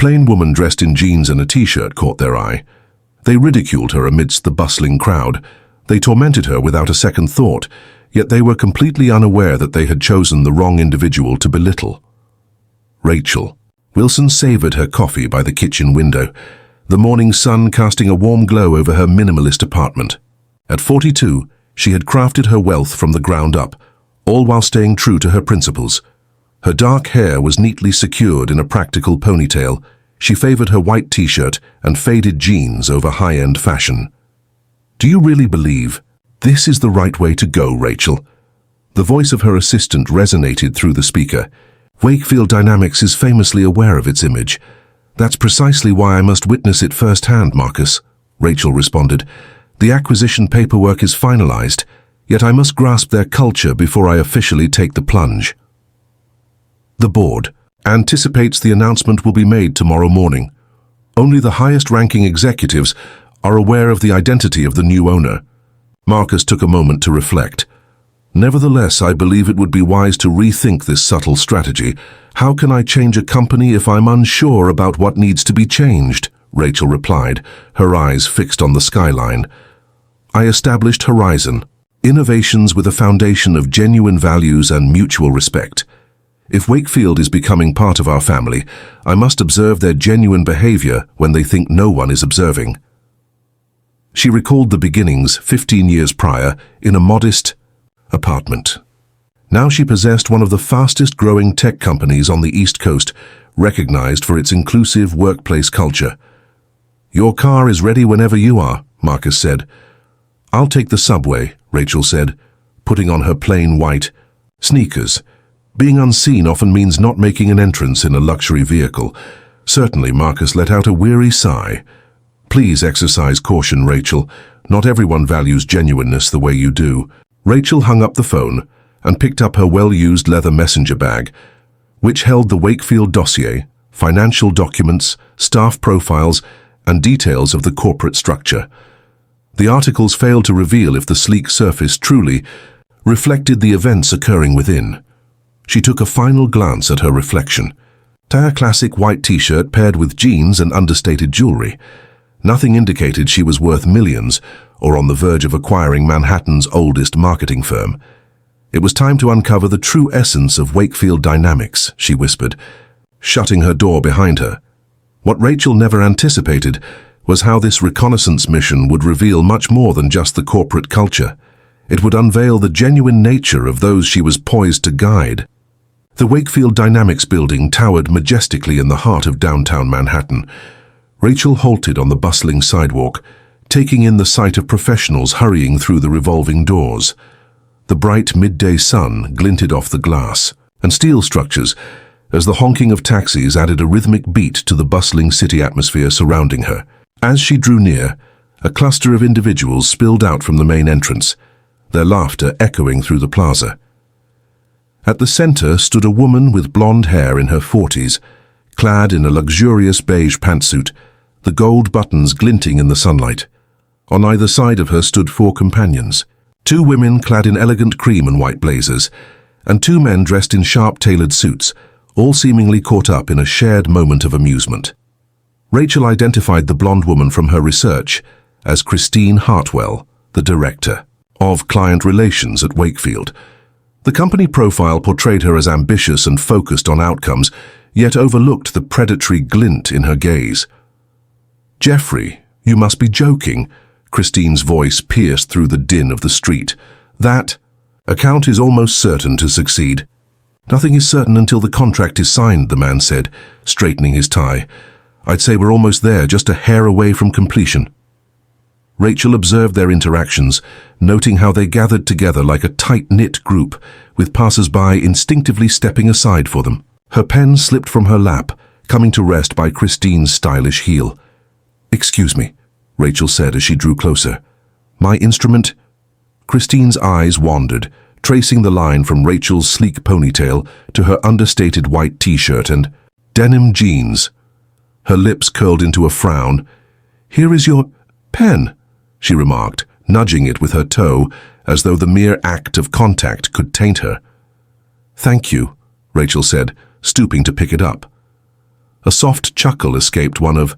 plain woman dressed in jeans and a t-shirt caught their eye. They ridiculed her amidst the bustling crowd. They tormented her without a second thought, yet they were completely unaware that they had chosen the wrong individual to belittle. Rachel. Wilson savored her coffee by the kitchen window, the morning sun casting a warm glow over her minimalist apartment. At 42, she had crafted her wealth from the ground up, all while staying true to her principles. Her dark hair was neatly secured in a practical ponytail. She favored her white t-shirt and faded jeans over high-end fashion. "Do you really believe this is the right way to go, Rachel?" The voice of her assistant resonated through the speaker. "Wakefield Dynamics is famously aware of its image. That's precisely why I must witness it firsthand, Marcus," Rachel responded. "The acquisition paperwork is finalized, yet I must grasp their culture before I officially take the plunge." The board anticipates the announcement will be made tomorrow morning. Only the highest-ranking executives are aware of the identity of the new owner. Marcus took a moment to reflect. "Nevertheless, I believe it would be wise to rethink this subtle strategy. How can I change a company if I'm unsure about what needs to be changed?" Rachel replied, her eyes fixed on the skyline. "I established Horizon, innovations with a foundation of genuine values and mutual respect. If Wakefield is becoming part of our family, I must observe their genuine behavior when they think no one is observing." She recalled the beginnings 15 years prior in a modest apartment. Now she possessed one of the fastest-growing tech companies on the East Coast, recognized for its inclusive workplace culture. "Your car is ready whenever you are," Marcus said. "I'll take the subway," Rachel said, putting on her plain white sneakers. Being unseen often means not making an entrance in a luxury vehicle. Certainly, Marcus let out a weary sigh. "Please exercise caution, Rachel. Not everyone values genuineness the way you do." Rachel hung up the phone and picked up her well-used leather messenger bag, which held the Wakefield dossier, financial documents, staff profiles, and details of the corporate structure. The articles failed to reveal if the sleek surface truly reflected the events occurring within. She took a final glance at her reflection. A classic white t-shirt paired with jeans and understated jewelry. Nothing indicated she was worth millions or on the verge of acquiring Manhattan's oldest marketing firm. It was time to uncover the true essence of Wakefield Dynamics, she whispered, shutting her door behind her. What Rachel never anticipated was how this reconnaissance mission would reveal much more than just the corporate culture. It would unveil the genuine nature of those she was poised to guide. The Wakefield Dynamics building towered majestically in the heart of downtown Manhattan. Rachel halted on the bustling sidewalk, taking in the sight of professionals hurrying through the revolving doors. The bright midday sun glinted off the glass and steel structures as the honking of taxis added a rhythmic beat to the bustling city atmosphere surrounding her. As she drew near, a cluster of individuals spilled out from the main entrance, their laughter echoing through the plaza. At the center stood a woman with blonde hair in her 40s, clad in a luxurious beige pantsuit, the gold buttons glinting in the sunlight. On either side of her stood 4 companions, 2 women clad in elegant cream and white blazers, and 2 men dressed in sharp-tailored suits, all seemingly caught up in a shared moment of amusement. Rachel identified the blonde woman from her research as Christine Hartwell, the director of client relations at Wakefield. The company profile portrayed her as ambitious and focused on outcomes, yet overlooked the predatory glint in her gaze. "Jeffrey, you must be joking," Christine's voice pierced through the din of the street. "That account is almost certain to succeed." "Nothing is certain until the contract is signed," the man said, straightening his tie. "I'd say we're almost there, just a hair away from completion." Rachel observed their interactions, noting how they gathered together like a tight-knit group, with passers-by instinctively stepping aside for them. Her pen slipped from her lap, coming to rest by Christine's stylish heel. "Excuse me," Rachel said as she drew closer. "My instrument?" Christine's eyes wandered, tracing the line from Rachel's sleek ponytail to her understated white t-shirt and denim jeans. Her lips curled into a frown. "Here is your pen," she remarked, nudging it with her toe, as though the mere act of contact could taint her. "Thank you," Rachel said, stooping to pick it up. A soft chuckle escaped one of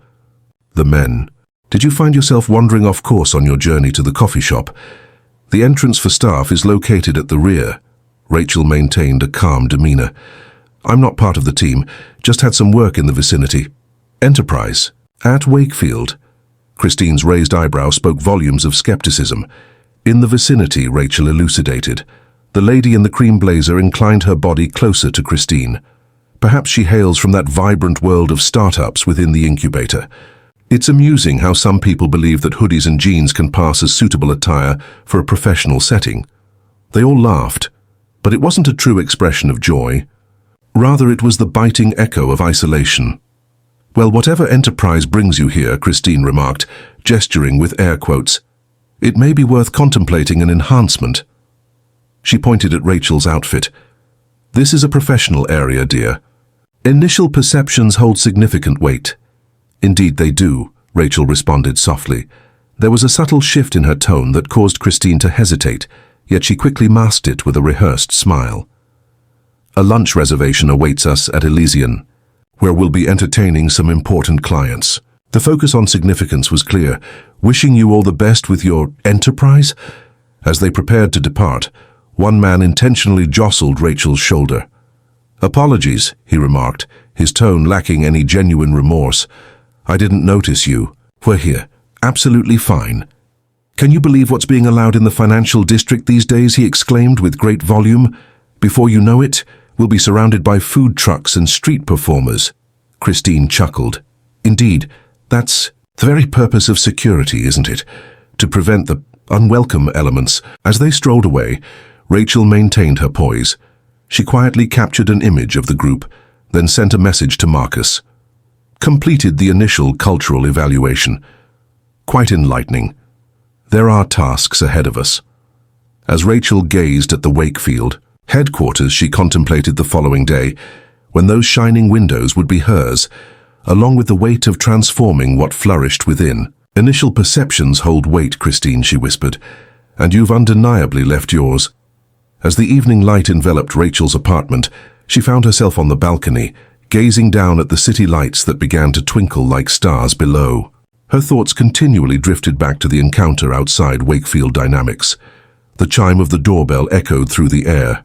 the men. Did you find yourself wandering off course on your journey to the coffee shop? The entrance for staff is located at the rear. Rachel maintained a calm demeanor. I'm not part of the team, just had some work in the vicinity. Enterprise. At Wakefield. Christine's raised eyebrow spoke volumes of skepticism. In the vicinity, Rachel elucidated. The lady in the cream blazer inclined her body closer to Christine. Perhaps she hails from that vibrant world of startups within the incubator. It's amusing how some people believe that hoodies and jeans can pass as suitable attire for a professional setting. They all laughed, but it wasn't a true expression of joy. Rather, it was the biting echo of isolation. Well, whatever enterprise brings you here, Christine remarked, gesturing with air quotes, it may be worth contemplating an enhancement. She pointed at Rachel's outfit. This is a professional area, dear. Initial perceptions hold significant weight. Indeed they do, Rachel responded softly. There was a subtle shift in her tone that caused Christine to hesitate, yet she quickly masked it with a rehearsed smile. A lunch reservation awaits us at Elysian, where we'll be entertaining some important clients. The focus on significance was clear. Wishing you all the best with your enterprise? As they prepared to depart, one man intentionally jostled Rachel's shoulder. Apologies, he remarked, his tone lacking any genuine remorse. I didn't notice you. We're here. Absolutely fine. Can you believe what's being allowed in the financial district these days? He exclaimed with great volume. Before you know it, we'll be surrounded by food trucks and street performers. Christine chuckled. Indeed, that's the very purpose of security, isn't it? To prevent the unwelcome elements. As they strolled away, Rachel maintained her poise. She quietly captured an image of the group, then sent a message to Marcus. Completed the initial cultural evaluation. Quite enlightening. There are tasks ahead of us. As Rachel gazed at the Wakefield headquarters, she contemplated the following day, when those shining windows would be hers, along with the weight of transforming what flourished within. Initial perceptions hold weight, Christine, she whispered, and you've undeniably left yours. As the evening light enveloped Rachel's apartment, she found herself on the balcony, gazing down at the city lights that began to twinkle like stars below. Her thoughts continually drifted back to the encounter outside Wakefield Dynamics. The chime of the doorbell echoed through the air.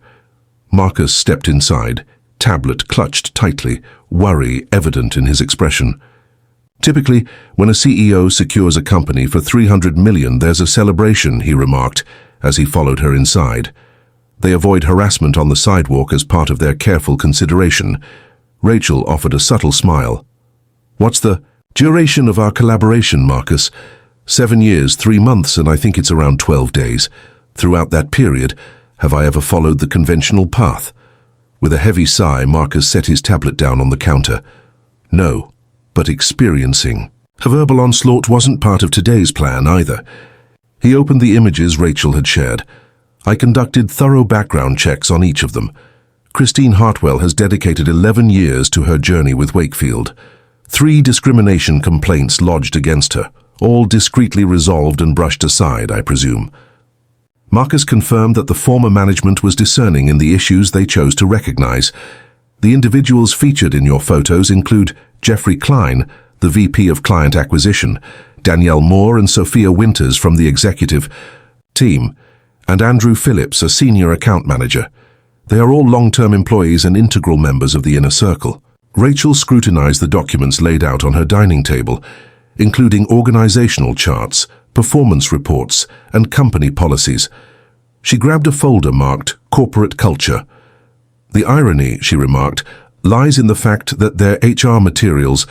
Marcus stepped inside, tablet clutched tightly, worry evident in his expression. Typically, when a CEO secures a company for $300 million, there's a celebration, he remarked, as he followed her inside. They avoid harassment on the sidewalk as part of their careful consideration. Rachel offered a subtle smile. What's the duration of our collaboration, Marcus? 7 years, 3 months, and I think it's around 12 days. Throughout that period, have I ever followed the conventional path? With a heavy sigh, Marcus set his tablet down on the counter. No, but experiencing. A verbal onslaught wasn't part of today's plan either. He opened the images Rachel had shared. I conducted thorough background checks on each of them. Christine Hartwell has dedicated 11 years to her journey with Wakefield. 3 discrimination complaints lodged against her, all discreetly resolved and brushed aside, I presume. Marcus confirmed that the former management was discerning in the issues they chose to recognize. The individuals featured in your photos include Jeffrey Klein, the VP of Client Acquisition, Danielle Moore and Sophia Winters from the executive team, and Andrew Phillips, a senior account manager. They are all long-term employees and integral members of the inner circle. Rachel scrutinized the documents laid out on her dining table, including organizational charts, performance reports, and company policies. She grabbed a folder marked Corporate Culture. The irony, she remarked, lies in the fact that their HR materials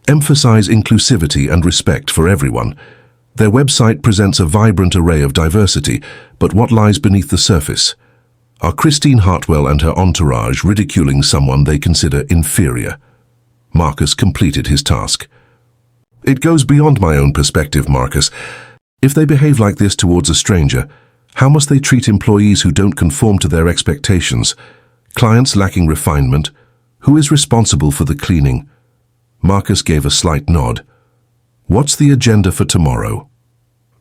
emphasize inclusivity and respect for everyone. Their website presents a vibrant array of diversity, but what lies beneath the surface? Are Christine Hartwell and her entourage ridiculing someone they consider inferior? Marcus completed his task. It goes beyond my own perspective, Marcus. If they behave like this towards a stranger, how must they treat employees who don't conform to their expectations? Clients lacking refinement? Who is responsible for the cleaning? Marcus gave a slight nod. What's the agenda for tomorrow?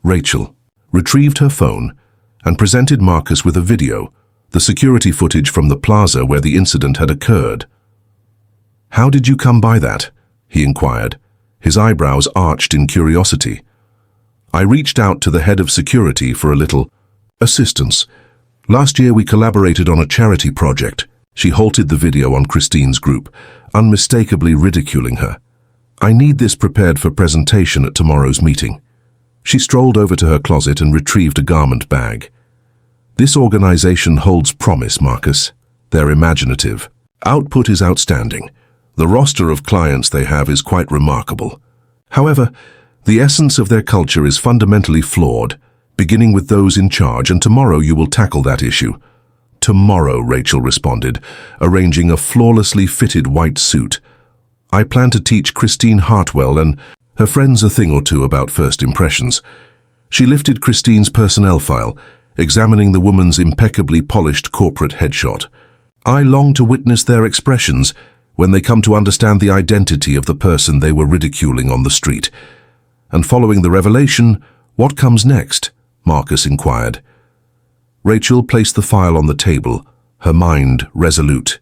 Rachel retrieved her phone and presented Marcus with a video, the security footage from the plaza where the incident had occurred. How did you come by that? he inquired, his eyebrows arched in curiosity. I reached out to the head of security for a little assistance. Last year we collaborated on a charity project. She halted the video on Christine's group, unmistakably ridiculing her. I need this prepared for presentation at tomorrow's meeting. She strolled over to her closet and retrieved a garment bag. This organization holds promise, Marcus. They're imaginative. Output is outstanding. The roster of clients they have is quite remarkable. However, the essence of their culture is fundamentally flawed, beginning with those in charge, and tomorrow you will tackle that issue. Tomorrow, Rachel responded, arranging a flawlessly fitted white suit. I plan to teach Christine Hartwell and her friends a thing or two about first impressions. She lifted Christine's personnel file, examining the woman's impeccably polished corporate headshot. I long to witness their expressions when they come to understand the identity of the person they were ridiculing on the street. And following the revelation, what comes next? Marcus inquired. Rachel placed the file on the table, her mind resolute.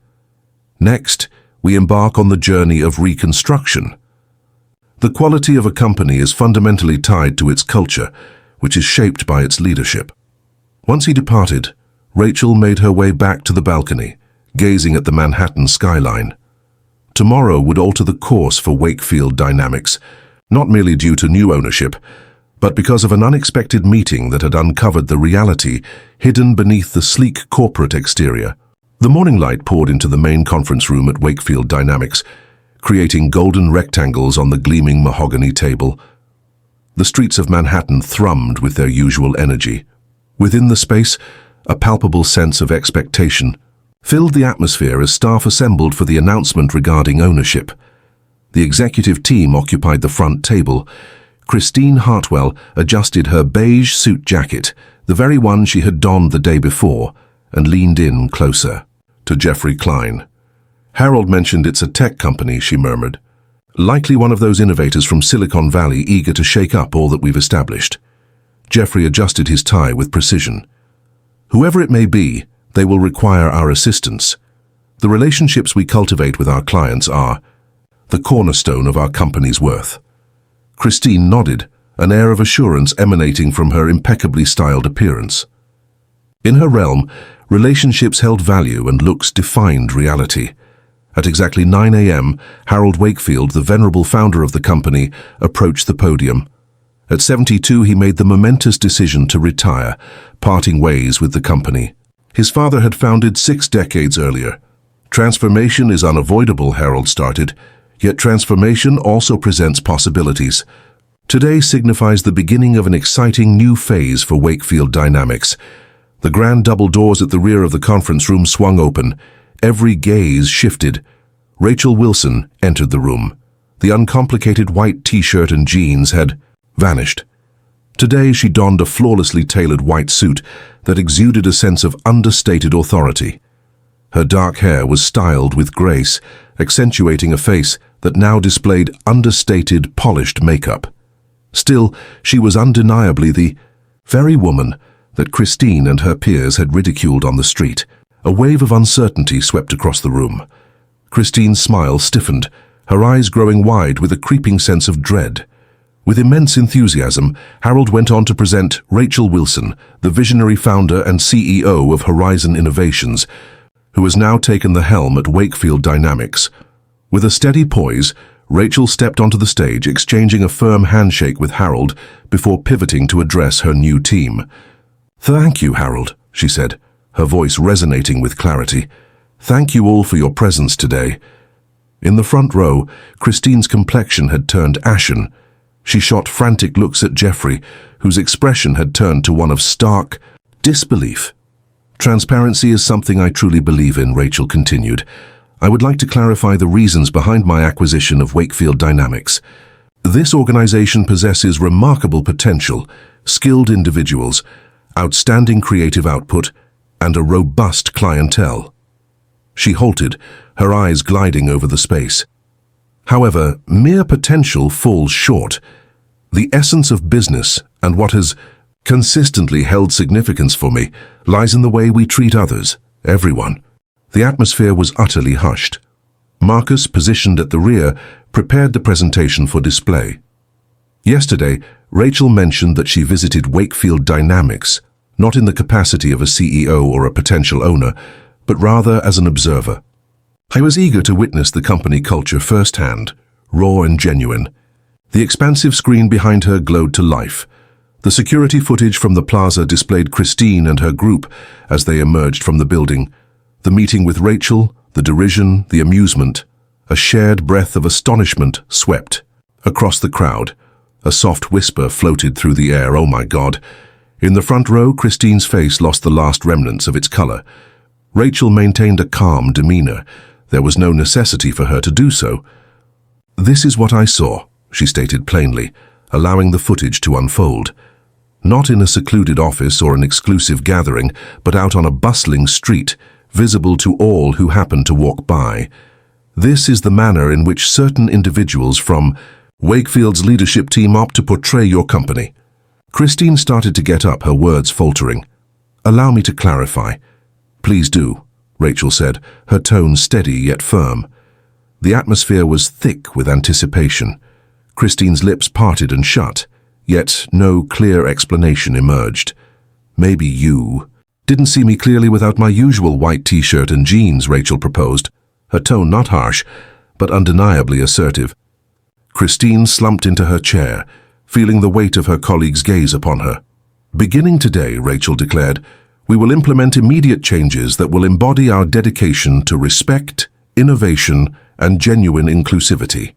Next, we embark on the journey of reconstruction. The quality of a company is fundamentally tied to its culture, which is shaped by its leadership. Once he departed, Rachel made her way back to the balcony, gazing at the Manhattan skyline. Tomorrow would alter the course for Wakefield Dynamics, not merely due to new ownership, but because of an unexpected meeting that had uncovered the reality hidden beneath the sleek corporate exterior. The morning light poured into the main conference room at Wakefield Dynamics, creating golden rectangles on the gleaming mahogany table. The streets of Manhattan thrummed with their usual energy. Within the space, a palpable sense of expectation filled the atmosphere as staff assembled for the announcement regarding ownership. The executive team occupied the front table. Christine Hartwell adjusted her beige suit jacket, the very one she had donned the day before, and leaned in closer. To Jeffrey Klein. Harold mentioned it's a tech company, she murmured. Likely one of those innovators from Silicon Valley eager to shake up all that we've established. Jeffrey adjusted his tie with precision. Whoever it may be, they will require our assistance. The relationships we cultivate with our clients are the cornerstone of our company's worth. Christine nodded, an air of assurance emanating from her impeccably styled appearance. In her realm, relationships held value and looks defined reality. At exactly 9 a.m., Harold Wakefield, the venerable founder of the company, approached the podium. At 72, he made the momentous decision to retire, parting ways with the company. His father had founded 6 decades earlier. Transformation is unavoidable, Harold started, yet transformation also presents possibilities. Today signifies the beginning of an exciting new phase for Wakefield Dynamics. The grand double doors at the rear of the conference room swung open. Every gaze shifted. Rachel Wilson entered the room. The uncomplicated white t-shirt and jeans had vanished. Today she donned a flawlessly tailored white suit that exuded a sense of understated authority. Her dark hair was styled with grace, accentuating a face that now displayed understated, polished makeup. Still, she was undeniably the very woman that Christine and her peers had ridiculed on the street. A wave of uncertainty swept across the room. Christine's smile stiffened, her eyes growing wide with a creeping sense of dread. With immense enthusiasm, Harold went on to present Rachel Wilson, the visionary founder and CEO of Horizon Innovations, who has now taken the helm at Wakefield Dynamics. With a steady poise, Rachel stepped onto the stage, exchanging a firm handshake with Harold before pivoting to address her new team. "Thank you, Harold," she said, her voice resonating with clarity. "Thank you all for your presence today." In the front row, Christine's complexion had turned ashen. She shot frantic looks at Jeffrey, whose expression had turned to one of stark disbelief. "Transparency is something I truly believe in," Rachel continued. "I would like to clarify the reasons behind my acquisition of Wakefield Dynamics. This organization possesses remarkable potential, skilled individuals, outstanding creative output, and a robust clientele." She halted, her eyes gliding over the space. However, mere potential falls short. The essence of business and what has consistently held significance for me lies in the way we treat others, everyone. The atmosphere was utterly hushed. Marcus, positioned at the rear, prepared the presentation for display. Yesterday, Rachel mentioned that she visited Wakefield Dynamics, not in the capacity of a CEO or a potential owner, but rather as an observer. I was eager to witness the company culture firsthand, raw and genuine. The expansive screen behind her glowed to life. The security footage from the plaza displayed Christine and her group as they emerged from the building. The meeting with Rachel, the derision, the amusement, a shared breath of astonishment swept across the crowd. A soft whisper floated through the air, "Oh my God." In the front row, Christine's face lost the last remnants of its color. Rachel maintained a calm demeanor. There was no necessity for her to do so. "This is what I saw," she stated plainly, allowing the footage to unfold. Not in a secluded office or an exclusive gathering, but out on a bustling street, visible to all who happened to walk by. This is the manner in which certain individuals from Wakefield's leadership team opt to portray your company. Christine started to get up, her words faltering. "Allow me to clarify." "Please do," Rachel said, her tone steady yet firm. The atmosphere was thick with anticipation. Christine's lips parted and shut, yet no clear explanation emerged. "Maybe you didn't see me clearly without my usual white t-shirt and jeans," Rachel proposed, her tone not harsh, but undeniably assertive. Christine slumped into her chair, feeling the weight of her colleagues' gaze upon her. "Beginning today," Rachel declared, "we will implement immediate changes that will embody our dedication to respect, innovation, and genuine inclusivity."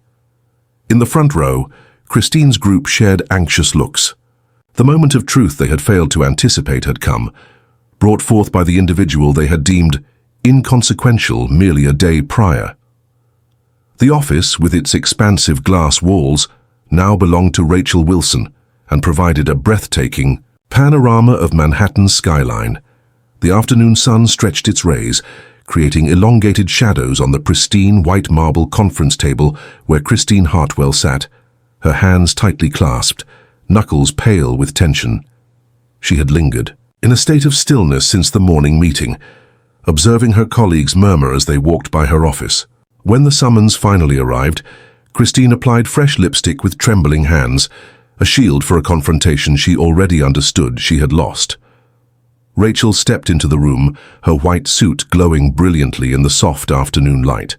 In the front row, Christine's group shared anxious looks. The moment of truth they had failed to anticipate had come, brought forth by the individual they had deemed inconsequential merely a day prior. The office, with its expansive glass walls, now belonged to Rachel Wilson and provided a breathtaking panorama of Manhattan's skyline. The afternoon sun stretched its rays, creating elongated shadows on the pristine white marble conference table where Christine Hartwell sat, her hands tightly clasped, knuckles pale with tension. She had lingered, in a state of stillness since the morning meeting, observing her colleagues murmur as they walked by her office. When the summons finally arrived, Christine applied fresh lipstick with trembling hands, a shield for a confrontation she already understood she had lost. Rachel stepped into the room, her white suit glowing brilliantly in the soft afternoon light.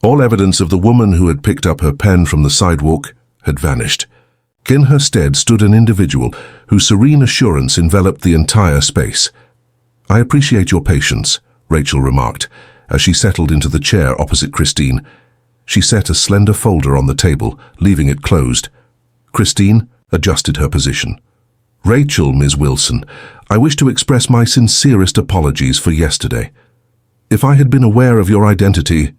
All evidence of the woman who had picked up her pen from the sidewalk had vanished. In her stead stood an individual whose serene assurance enveloped the entire space. "I appreciate your patience," Rachel remarked, as she settled into the chair opposite Christine. She set a slender folder on the table, leaving it closed. Christine adjusted her position. "Rachel, Ms. Wilson, I wish to express my sincerest apologies for yesterday. If I had been aware of your identity—"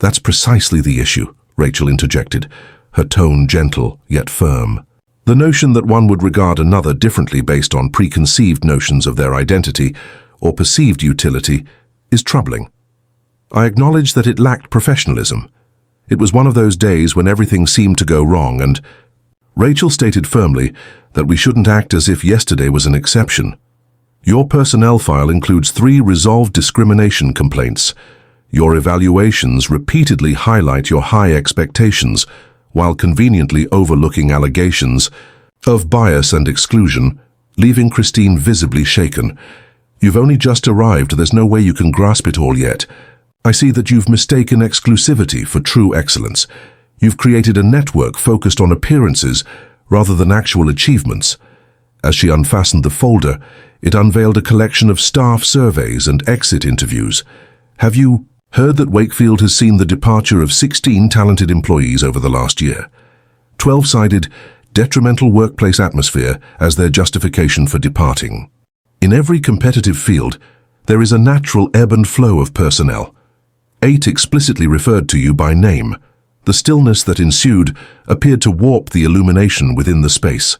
"That's precisely the issue," Rachel interjected, her tone gentle yet firm. "The notion that one would regard another differently based on preconceived notions of their identity or perceived utility is troubling. I acknowledge that it lacked professionalism. It was one of those days when everything seemed to go wrong, and—" Rachel stated firmly that we shouldn't act as if yesterday was an exception. "Your personnel file includes 3 resolved discrimination complaints. Your evaluations repeatedly highlight your high expectations, while conveniently overlooking allegations of bias and exclusion, leaving Christine visibly shaken. You've only just arrived, there's no way you can grasp it all yet. I see that you've mistaken exclusivity for true excellence. You've created a network focused on appearances rather than actual achievements." As she unfastened the folder, it unveiled a collection of staff surveys and exit interviews. "Have you heard that Wakefield has seen the departure of 16 talented employees over the last year? 12 cited detrimental workplace atmosphere as their justification for departing. In every competitive field, there is a natural ebb and flow of personnel. 8 explicitly referred to you by name. The stillness that ensued appeared to warp the illumination within the space.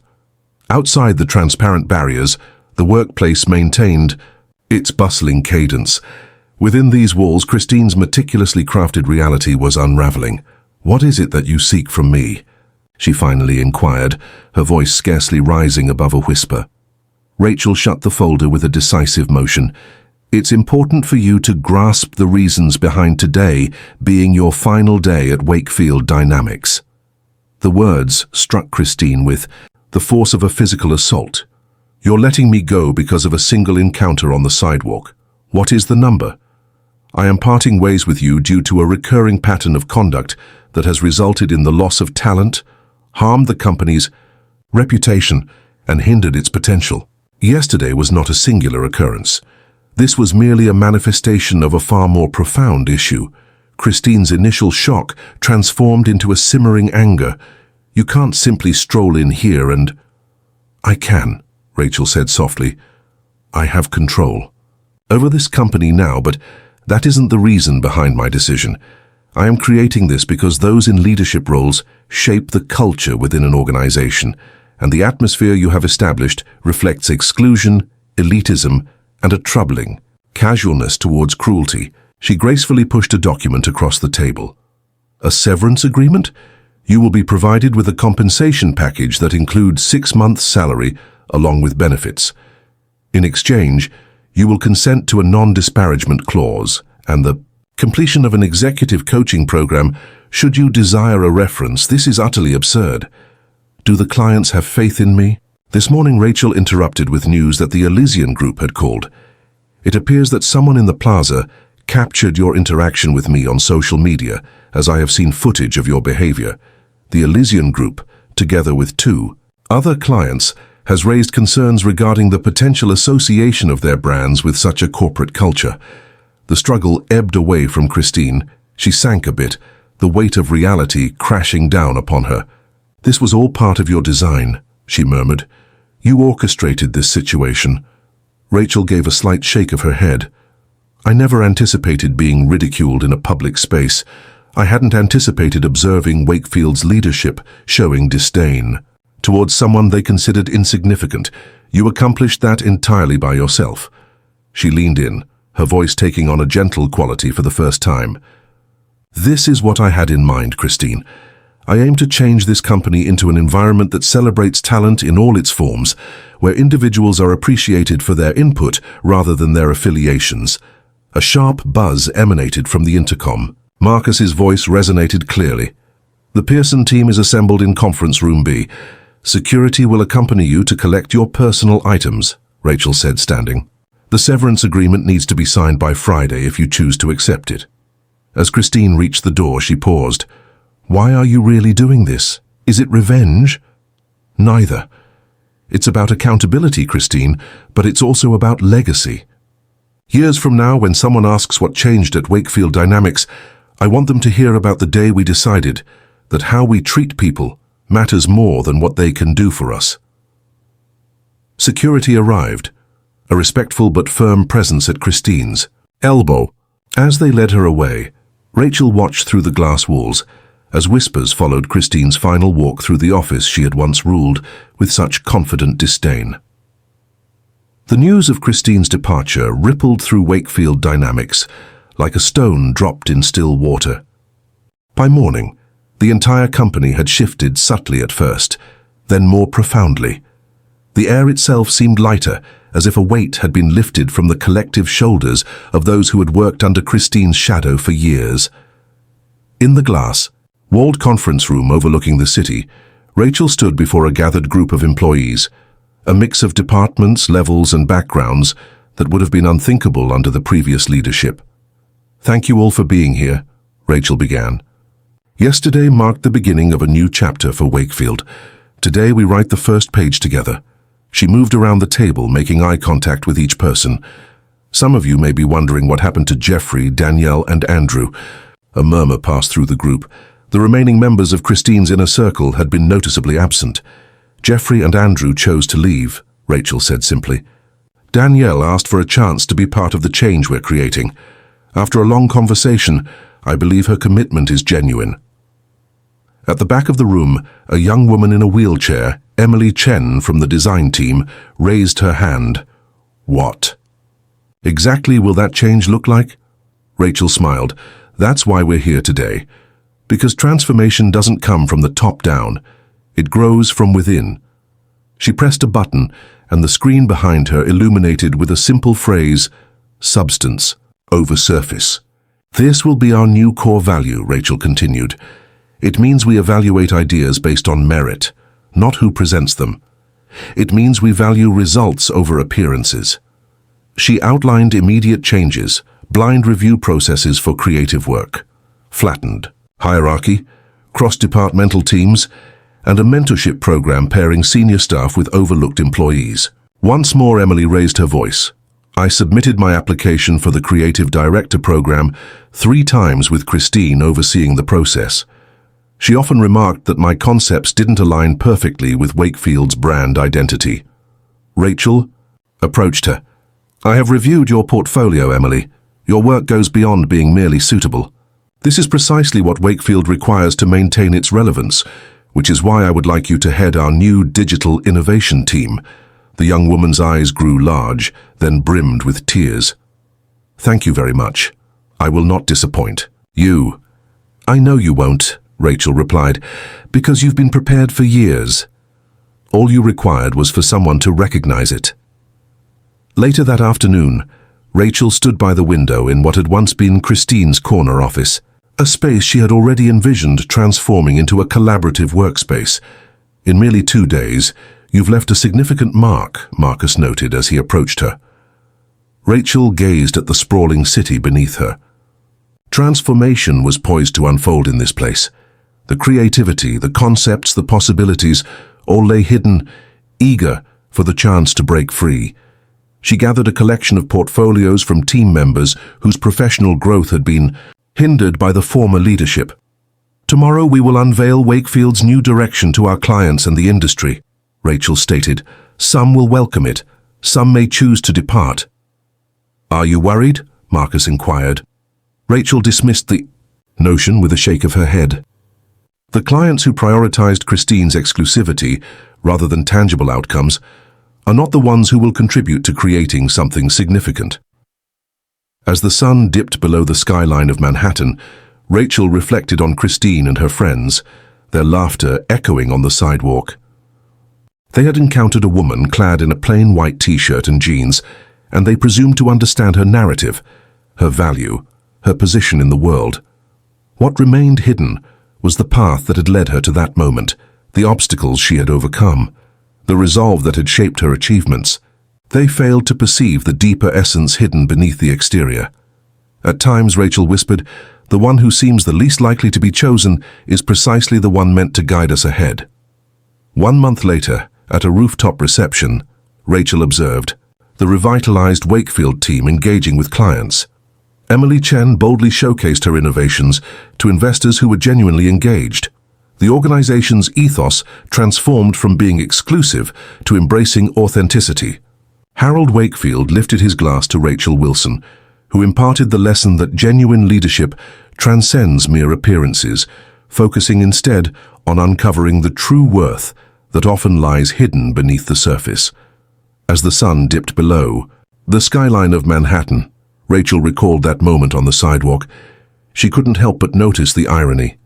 Outside the transparent barriers, the workplace maintained its bustling cadence. Within these walls, Christine's meticulously crafted reality was unraveling. "What is it that you seek from me?" she finally inquired, her voice scarcely rising above a whisper. Rachel shut the folder with a decisive motion. It's important for you to grasp the reasons behind today being your final day at Wakefield Dynamics. The words struck Christine with the force of a physical assault. You're letting me go because of a single encounter on the sidewalk. What is the number? I am parting ways with you due to a recurring pattern of conduct that has resulted in the loss of talent, harmed the company's reputation, and hindered its potential. Yesterday was not a singular occurrence. This was merely a manifestation of a far more profound issue. Christine's initial shock transformed into a simmering anger. You can't simply stroll in here and... I can, Rachel said softly. I have control over this company now, but that isn't the reason behind my decision. I am creating this because those in leadership roles shape the culture within an organization, and the atmosphere you have established reflects exclusion, elitism, and a troubling casualness towards cruelty. She gracefully pushed a document across the table. A severance agreement? You will be provided with a compensation package that includes 6 months' salary along with benefits. In exchange, you will consent to a non-disparagement clause and the completion of an executive coaching program should you desire a reference. This is utterly absurd. Do the clients have faith in me? This morning Rachel interrupted with news that the Elysian Group had called. It appears that someone in the plaza captured your interaction with me on social media, as I have seen footage of your behavior. The Elysian Group, together with 2 other clients, has raised concerns regarding the potential association of their brands with such a corporate culture. The struggle ebbed away from Christine. She sank a bit, the weight of reality crashing down upon her. This was all part of your design, she murmured. You orchestrated this situation. Rachel gave a slight shake of her head. I never anticipated being ridiculed in a public space. I hadn't anticipated observing Wakefield's leadership showing disdain towards someone they considered insignificant. You accomplished that entirely by yourself. She leaned in, her voice taking on a gentle quality for the first time. This is what I had in mind, Christine. I aim to change this company into an environment that celebrates talent in all its forms, where individuals are appreciated for their input rather than their affiliations. A sharp buzz emanated from the intercom. Marcus's voice resonated clearly. The Pearson team is assembled in Conference Room B. Security will accompany you to collect your personal items, Rachel said, standing. The severance agreement needs to be signed by Friday if you choose to accept it. As Christine reached the door, she paused. Why are you really doing this? Is it revenge? Neither. It's about accountability, Christine, but it's also about legacy. Years from now, when someone asks what changed at Wakefield Dynamics, I want them to hear about the day we decided that how we treat people matters more than what they can do for us. Security arrived, a respectful but firm presence at Christine's elbow. As they led her away, Rachel watched through the glass walls as whispers followed Christine's final walk through the office she had once ruled with such confident disdain. The news of Christine's departure rippled through Wakefield Dynamics like a stone dropped in still water. By morning, the entire company had shifted subtly at first, then more profoundly. The air itself seemed lighter, as if a weight had been lifted from the collective shoulders of those who had worked under Christine's shadow for years. In the glass, walled conference room overlooking the city, Rachel stood before a gathered group of employees, a mix of departments, levels, and backgrounds that would have been unthinkable under the previous leadership. Thank you all for being here, Rachel began. Yesterday marked the beginning of a new chapter for Wakefield. Today we write the first page together. She moved around the table, making eye contact with each person. Some of you may be wondering what happened to Jeffrey, Danielle, and Andrew. A murmur passed through the group. The remaining members of Christine's inner circle had been noticeably absent. Jeffrey and Andrew chose to leave, Rachel said simply. Danielle asked for a chance to be part of the change we're creating. After a long conversation, I believe her commitment is genuine. At the back of the room, a young woman in a wheelchair, Emily Chen from the design team, raised her hand. What exactly will that change look like? Rachel smiled. That's why we're here today. Because transformation doesn't come from the top down. It grows from within. She pressed a button, and the screen behind her illuminated with a simple phrase, substance over surface. This will be our new core value, Rachel continued. It means we evaluate ideas based on merit, not who presents them. It means we value results over appearances. She outlined immediate changes, blind review processes for creative work, flattened hierarchy, cross-departmental teams, and a mentorship program pairing senior staff with overlooked employees. Once more, Emily raised her voice. I submitted my application for the Creative Director program 3 times with Christine overseeing the process. She often remarked that my concepts didn't align perfectly with Wakefield's brand identity. Rachel approached her. I have reviewed your portfolio, Emily. Your work goes beyond being merely suitable. This is precisely what Wakefield requires to maintain its relevance, which is why I would like you to head our new digital innovation team. The young woman's eyes grew large, then brimmed with tears. Thank you very much. I will not disappoint. You. I know you won't, Rachel replied, because you've been prepared for years. All you required was for someone to recognize it. Later that afternoon, Rachel stood by the window in what had once been Christine's corner office, a space she had already envisioned transforming into a collaborative workspace. In merely 2 days, you've left a significant mark, Marcus noted as he approached her. Rachel gazed at the sprawling city beneath her. Transformation was poised to unfold in this place. The creativity, the concepts, the possibilities, all lay hidden, eager for the chance to break free. She gathered a collection of portfolios from team members whose professional growth had been hindered by the former leadership. Tomorrow we will unveil Wakefield's new direction to our clients and the industry, Rachel stated. Some will welcome it, some may choose to depart. Are you worried? Marcus inquired. Rachel dismissed the notion with a shake of her head. The clients who prioritized Christine's exclusivity, rather than tangible outcomes, are not the ones who will contribute to creating something significant. As the sun dipped below the skyline of Manhattan, Rachel reflected on Christine and her friends, their laughter echoing on the sidewalk. They had encountered a woman clad in a plain white t-shirt and jeans, and they presumed to understand her narrative, her value, her position in the world. What remained hidden was the path that had led her to that moment, the obstacles she had overcome, the resolve that had shaped her achievements. They failed to perceive the deeper essence hidden beneath the exterior. At times, Rachel whispered, the one who seems the least likely to be chosen is precisely the one meant to guide us ahead. 1 month later, at a rooftop reception, Rachel observed the revitalized Wakefield team engaging with clients. Emily Chen boldly showcased her innovations to investors who were genuinely engaged. The organization's ethos transformed from being exclusive to embracing authenticity. Harold Wakefield lifted his glass to Rachel Wilson, who imparted the lesson that genuine leadership transcends mere appearances, focusing instead on uncovering the true worth that often lies hidden beneath the surface. As the sun dipped below the skyline of Manhattan, Rachel recalled that moment on the sidewalk. She couldn't help but notice the irony.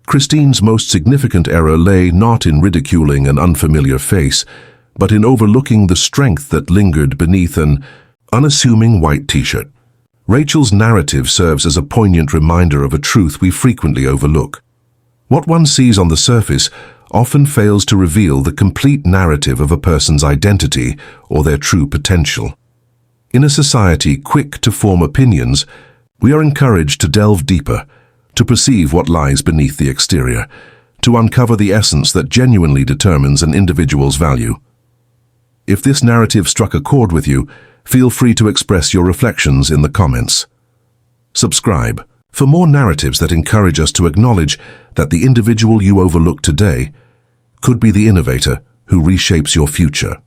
Christine's most significant error lay not in ridiculing an unfamiliar face, but in overlooking the strength that lingered beneath an unassuming white t-shirt. Rachel's narrative serves as a poignant reminder of a truth we frequently overlook. What one sees on the surface often fails to reveal the complete narrative of a person's identity or their true potential. In a society quick to form opinions, we are encouraged to delve deeper, to perceive what lies beneath the exterior, to uncover the essence that genuinely determines an individual's value. If this narrative struck a chord with you, feel free to express your reflections in the comments. Subscribe for more narratives that encourage us to acknowledge that the individual you overlook today could be the innovator who reshapes your future.